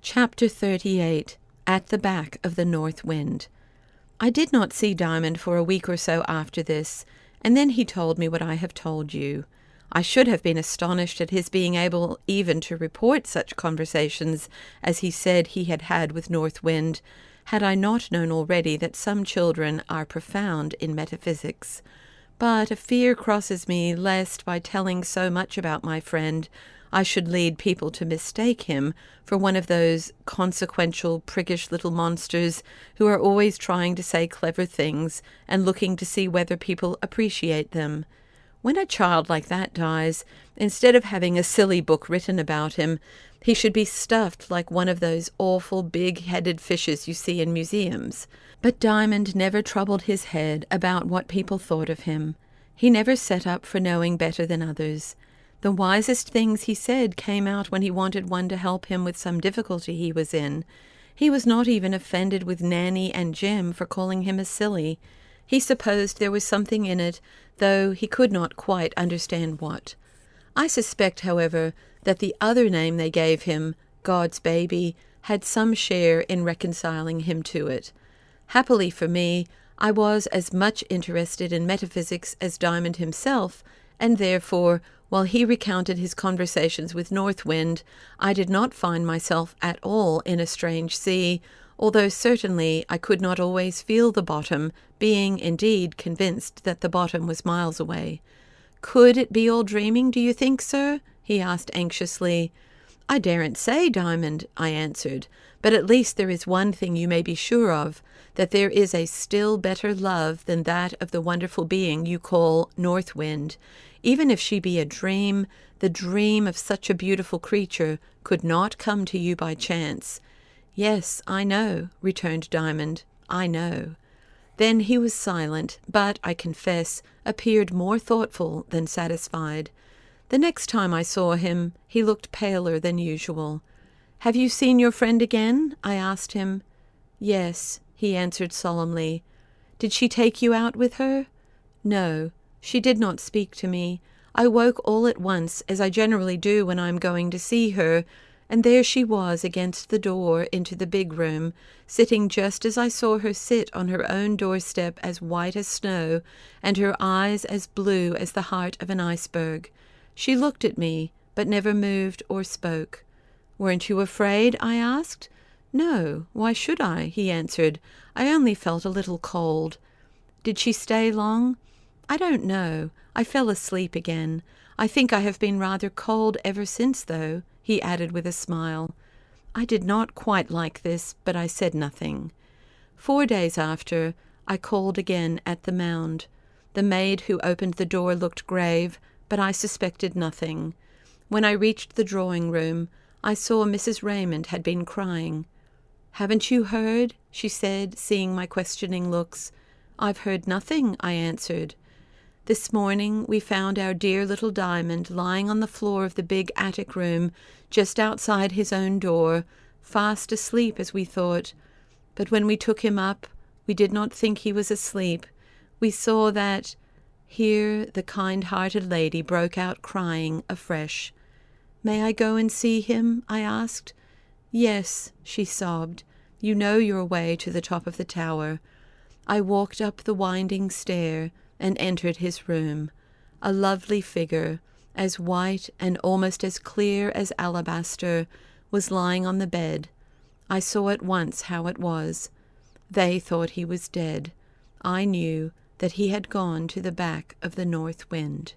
Chapter 38. At the Back of the North Wind. I did not see Diamond for a week or so after this, and then he told me what I have told you. I should have been astonished at his being able even to report such conversations as he said he had had with North Wind, had I not known already that some children are profound in metaphysics. But a fear crosses me lest, by telling so much about my friend, I should lead people to mistake him for one of those consequential, priggish little monsters who are always trying to say clever things and looking to see whether people appreciate them. When a child like that dies, instead of having a silly book written about him, he should be stuffed like one of those awful big-headed fishes you see in museums. But Diamond never troubled his head about what people thought of him. He never set up for knowing better than others. The wisest things he said came out when he wanted one to help him with some difficulty he was in. He was not even offended with Nanny and Jim for calling him a silly. He supposed there was something in it, though he could not quite understand what. I suspect, however, that the other name they gave him, God's baby, had some share in reconciling him to it. Happily for me, I was as much interested in metaphysics as Diamond himself, and therefore, while he recounted his conversations with North Wind, I did not find myself at all in a strange sea, although certainly I could not always feel the bottom, being indeed convinced that the bottom was miles away. "Could it be all dreaming, do you think, sir?" he asked anxiously. "I daren't say, Diamond," I answered, "but at least there is one thing you may be sure of, that there is a still better love than that of the wonderful being you call North Wind. Even if she be a dream, the dream of such a beautiful creature could not come to you by chance." "Yes, I know," returned Diamond, "I know." Then he was silent, but, I confess, appeared more thoughtful than satisfied. The next time I saw him, he looked paler than usual. "Have you seen your friend again?" I asked him. "Yes," he answered solemnly. "Did she take you out with her?" "No. She did not speak to me. I woke all at once, as I generally do when I am going to see her, and there she was against the door into the big room, sitting just as I saw her sit on her own doorstep, as white as snow, and her eyes as blue as the heart of an iceberg. She looked at me, but never moved or spoke. "Weren't you afraid?" I asked. "No, why should I?" he answered. "I only felt a little cold." "Did she stay long?" "I don't know. I fell asleep again. I think I have been rather cold ever since, though," he added with a smile. I did not quite like this, but I said nothing. 4 days after, I called again at the Mound. The maid who opened the door looked grave, but I suspected nothing. When I reached the drawing-room, I saw Mrs. Raymond had been crying. "Haven't you heard?" she said, seeing my questioning looks. "I've heard nothing," I answered. "This morning we found our dear little Diamond lying on the floor of the big attic room, just outside his own door, fast asleep as we thought. But when we took him up, we did not think he was asleep. We saw that—" Here the kind-hearted lady broke out crying afresh. "May I go and see him?" I asked. "Yes," she sobbed. "You know your way to the top of the tower." I walked up the winding stair and entered his room. A lovely figure, as white and almost as clear as alabaster, was lying on the bed. I saw at once how it was. They thought he was dead. I knew that he had gone to the back of the north wind.